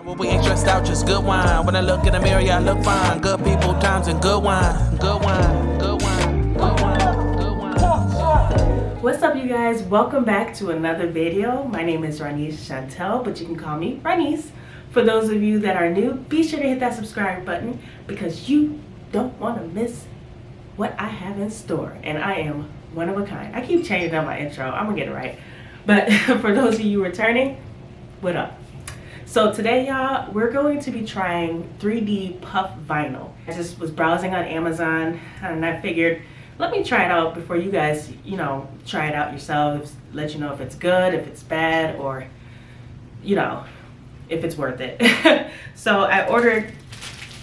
Well, we ain't stressed out, just good wine. When I look in the mirror, yeah, I look fine. Good people, times, and good wine. Good wine, good wine, good wine, good wine. What's up, you guys? Welcome back to another video. My name is Ronice.Chantal, but you can call me Ronice. For those of you that are new, be sure to hit that subscribe button because you don't want to miss what I have in store. And I am one of a kind. I keep changing up my intro. I'm gonna get it right. But for those of you returning, what up? So today, y'all, we're going to be trying 3D puff vinyl. I just was browsing on Amazon and I figured, let me try it out before you guys, try it out yourselves, let you know if it's good, if it's bad, or, if it's worth it. So I ordered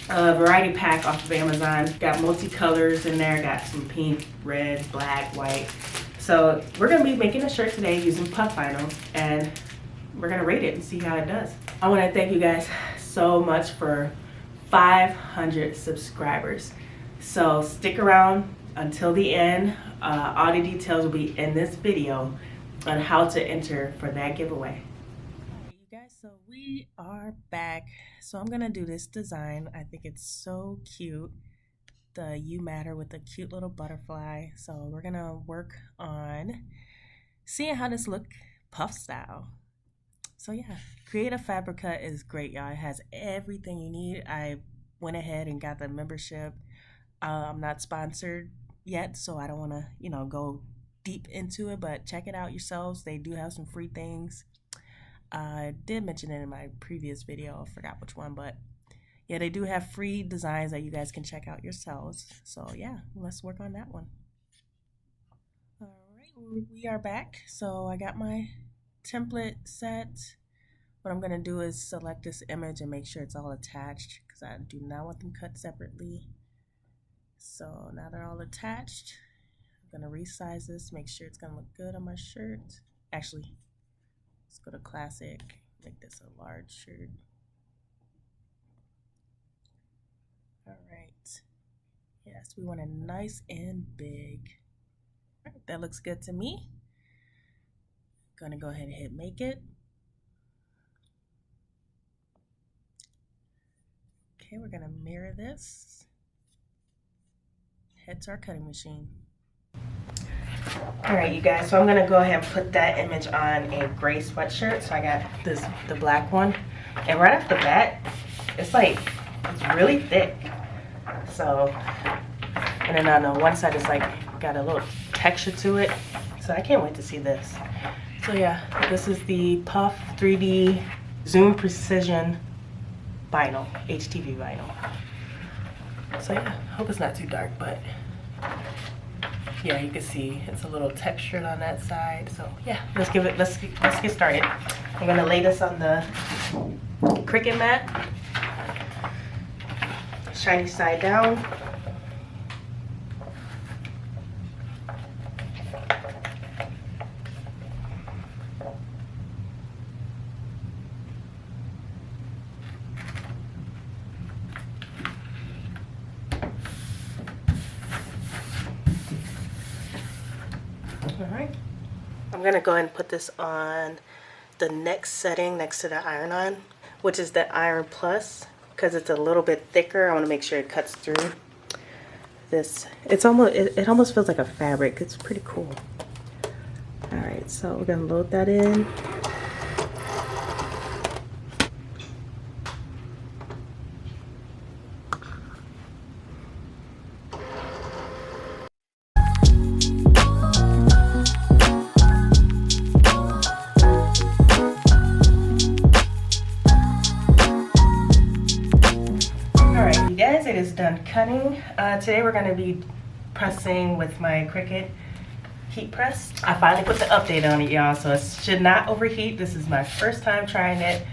a variety pack off of Amazon. Got multicolors in there, got some pink, red, black, white. So we're gonna be making a shirt today using puff vinyl, and we're gonna rate it and see how it does. I wanna thank you guys so much for 500 subscribers. So stick around until the end. All the details will be in this video on how to enter for that giveaway. All right, you guys, so we are back. So I'm gonna do this design. I think it's so cute. The You Matter with the cute little butterfly. So we're gonna work on seeing how this look puff style. So yeah, Creative Fabrica is great, y'all. It has everything you need. I went ahead and got the membership. I'm not sponsored yet, so I don't want to, go deep into it, but check it out yourselves. They do have some free things. I did mention it in my previous video. I forgot which one, but yeah, they do have free designs that you guys can check out yourselves. So yeah, let's work on that one. All right, we are back. So I got my template set. What I'm going to do is select this image and make sure it's all attached because I do not want them cut separately. So now they're all attached. I'm going to resize this, make sure it's going to look good on my shirt. Actually, let's go to classic, make this a large shirt. All right. Yes, we want it nice and big. All right, that looks good to me. Gonna go ahead and hit make it. Okay, we're gonna mirror this. Head to our cutting machine. All right, you guys, so I'm gonna go ahead and put that image on a gray sweatshirt. So I got the black one. And right off the bat, it's really thick. So, and then on the one side, it's got a little texture to it. So I can't wait to see this. So yeah, this is the Puff 3D Zoom Precision vinyl, HTV vinyl. So yeah, hope it's not too dark, but yeah, you can see it's a little textured on that side. So yeah, let's get started. I'm gonna lay this on the Cricut mat, shiny side down. Alright, I'm going to go ahead and put this on the next setting next to the iron-on, which is the Iron Plus, because it's a little bit thicker. I want to make sure it cuts through this. It almost feels like a fabric. It's pretty cool. Alright, so we're going to load that in. It is done cutting. Today we're going to be pressing with my Cricut heat press. I finally put the update on it, y'all, so it should not overheat. This is my first time trying it.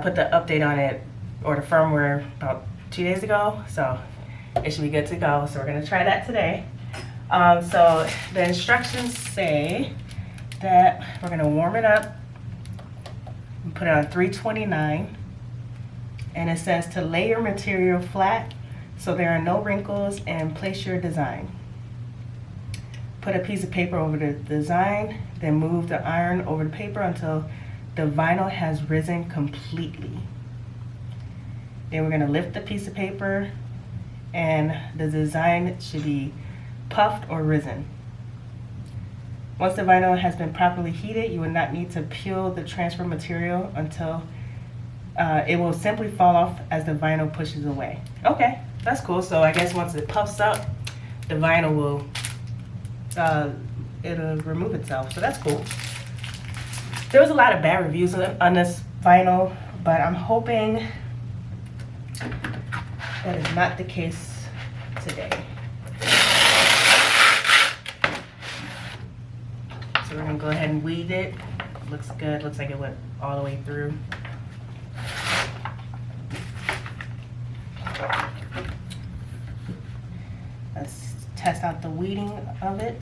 Put the update on it, or the firmware, about 2 days ago, so it should be good to go. So we're going to try that today. So the instructions say that we're going to warm it up and put it on 329. And it says to lay your material flat so there are no wrinkles and place your design. Put a piece of paper over the design, then move the iron over the paper until the vinyl has risen completely. Then we're gonna lift the piece of paper, and the design should be puffed or risen. Once the vinyl has been properly heated, you will not need to peel the transfer material until it will simply fall off as the vinyl pushes away. Okay, that's cool. So I guess once it puffs up, the vinyl will it'll remove itself. So that's cool. There was a lot of bad reviews on this vinyl, but I'm hoping that is not the case today. So we're gonna go ahead and weed it. Looks good. Looks like it went all the way through. Let's test out the weeding of it.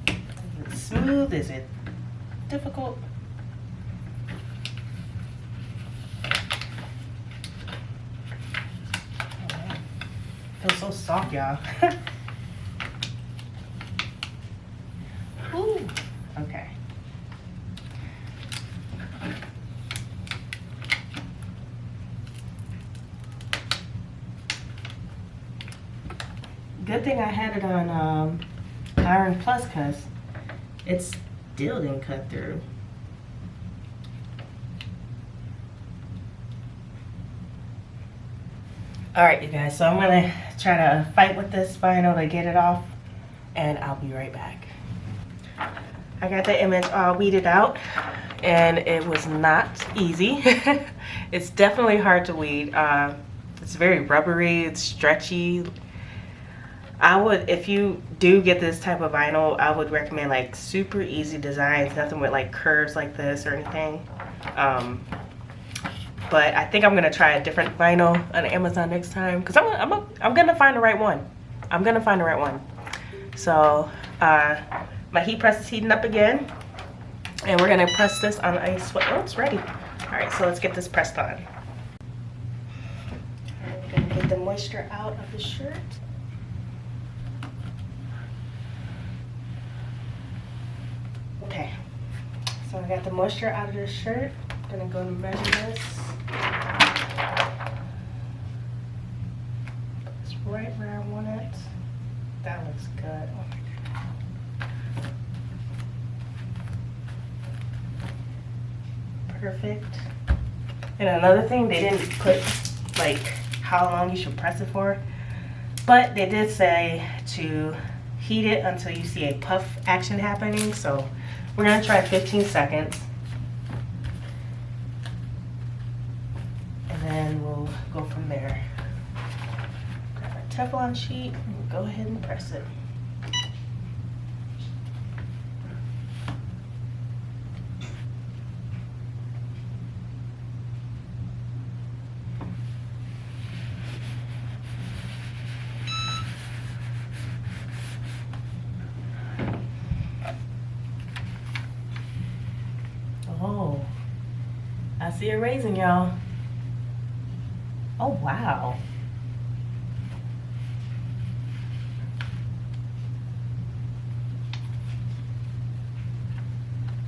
Is it smooth? Is it difficult? Oh, man. Feels so soft, y'all. Ooh. Okay. Good thing I had it on Iron Plus, because it still didn't cut through. Alright, you guys, so I'm gonna try to fight with this vinyl to get it off, and I'll be right back. I got the image all weeded out, and it was not easy. It's definitely hard to weed. It's very rubbery, it's stretchy. I would, if you do get this type of vinyl, I would recommend like super easy designs, nothing with like curves like this or anything. But I think I'm gonna try a different vinyl on Amazon next time, because I'm gonna find the right one. I'm gonna find the right one. So my heat press is heating up again, and we're gonna press this on a sweat. Oh, it's ready. All right, so let's get this pressed on. All right, we're gonna get the moisture out of the shirt. Okay, so I got the moisture out of the shirt. I'm gonna go and measure this. It's right where I want it. That looks good. Oh my God. Perfect. And another thing, they didn't put like how long you should press it for, but they did say to heat it until you see a puff action happening. So we're gonna try 15 seconds. And then we'll go from there. Grab our Teflon sheet and we'll go ahead and press it. Oh, I see it raising, y'all. Oh, wow.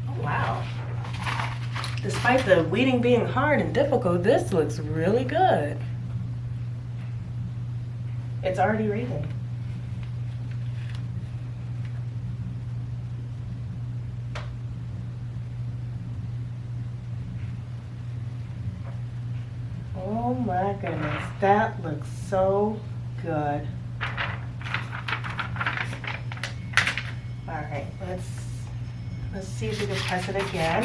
Oh, wow. Despite the weeding being hard and difficult, this looks really good. It's already raising. Oh my goodness, that looks so good. All right, let's see if we can press it again.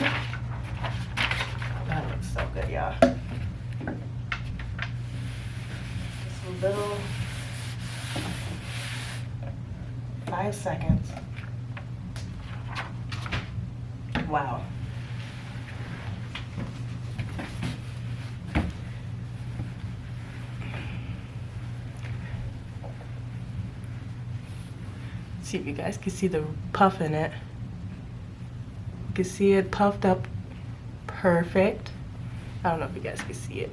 That looks so good, y'all. Just a little, 5 seconds. Wow. See if you guys can see the puff in it. You can see it puffed up perfect. I don't know if you guys can see it.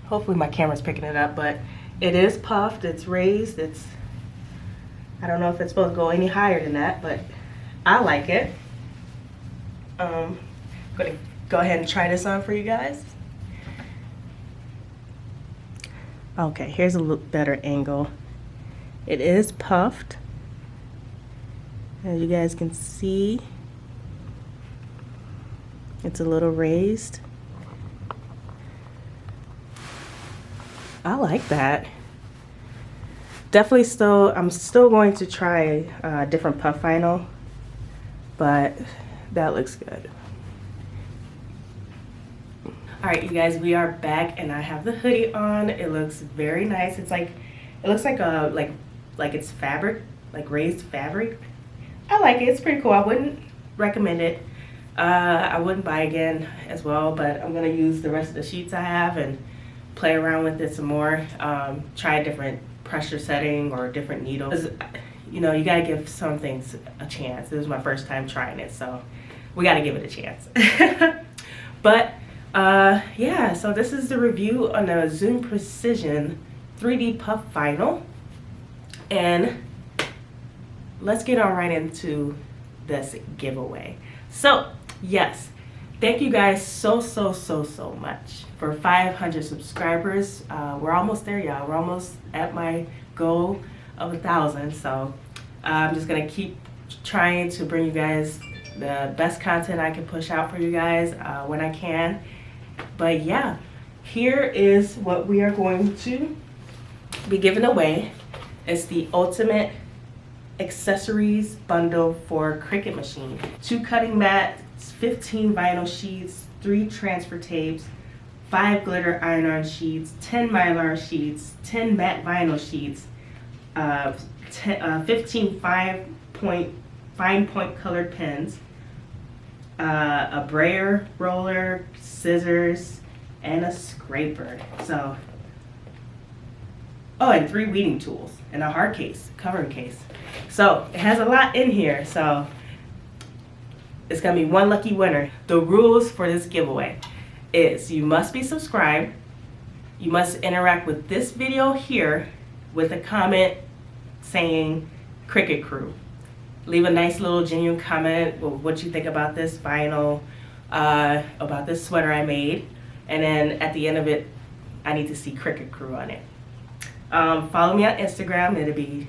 Hopefully my camera's picking it up, but it is puffed, it's raised, I don't know if it's supposed to go any higher than that, but I like it. I'm gonna go ahead and try this on for you guys. Okay, here's a little better angle. It is puffed, as you guys can see. It's a little raised. I like that. Definitely I'm still going to try a different puff vinyl, but that looks good. All right, you guys, we are back and I have the hoodie on. It looks very nice. It's like, it looks like a, like it's fabric, like raised fabric. I like it, it's pretty cool. I wouldn't recommend it. I wouldn't buy again as well, but I'm gonna use the rest of the sheets I have and play around with it some more. Try a different pressure setting or different needles. You know, you gotta give some things a chance. This is my first time trying it, so we gotta give it a chance. But yeah, so this is the review on the Zoom Precision 3D Puff Vinyl. And let's get on right into this giveaway. So yes, thank you guys so much for 500 subscribers. We're almost there, y'all. We're almost at my goal of 1,000. So I'm just gonna keep trying to bring you guys the best content I can push out for you guys when I can. But yeah, here is what we are going to be giving away. It's the ultimate accessories bundle for Cricut machine. 2 cutting mats, 15 vinyl sheets, 3 transfer tapes, 5 glitter iron-on sheets, 10 mylar sheets, 10 matte vinyl sheets, 15 fine point colored pens, a brayer roller, scissors, and a scraper. So, oh, and 3 weeding tools and a hard case, covering case. So it has a lot in here. So it's gonna be one lucky winner. The rules for this giveaway is you must be subscribed. You must interact with this video here with a comment saying Cricut Crew. Leave a nice little genuine comment with what you think about this vinyl, about this sweater I made. And then at the end of it, I need to see Cricut Crew on it. Follow me on Instagram. It'll be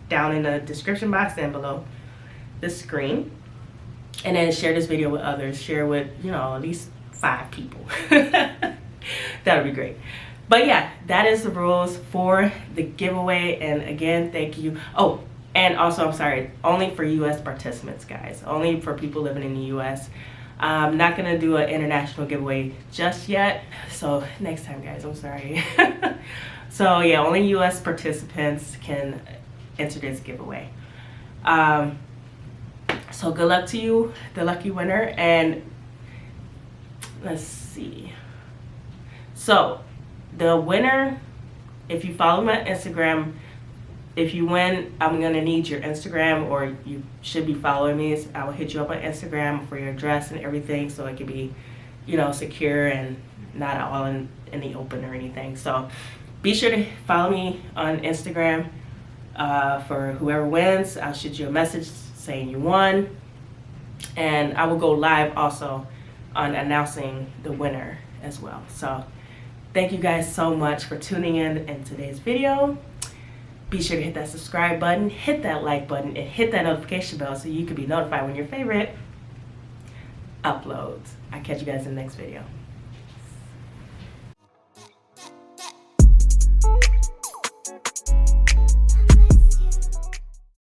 down in the description box down below the screen. And then share this video with others. Share with, you know, at least 5 people. That would be great. But yeah, that is the rules for the giveaway. And again, thank you. Oh, and also, I'm sorry, only for US participants, guys. Only for people living in the US. I'm not gonna do an international giveaway just yet. So next time, guys, I'm sorry. So yeah, only US participants can enter this giveaway. So good luck to you, the lucky winner. And let's see. So the winner, if you follow me on Instagram, if you win, I'm gonna need your Instagram, or you should be following me. I will hit you up on Instagram for your address and everything, so it can be, you know, secure and not all in the open or anything. So be sure to follow me on Instagram. For whoever wins, I'll shoot you a message saying you won, and I will go live also on announcing the winner as well. So thank you guys so much for tuning in today's video. Be sure to hit that subscribe button, hit that like button, and hit that notification bell so you can be notified when your favorite uploads. I'll catch you guys in the next video.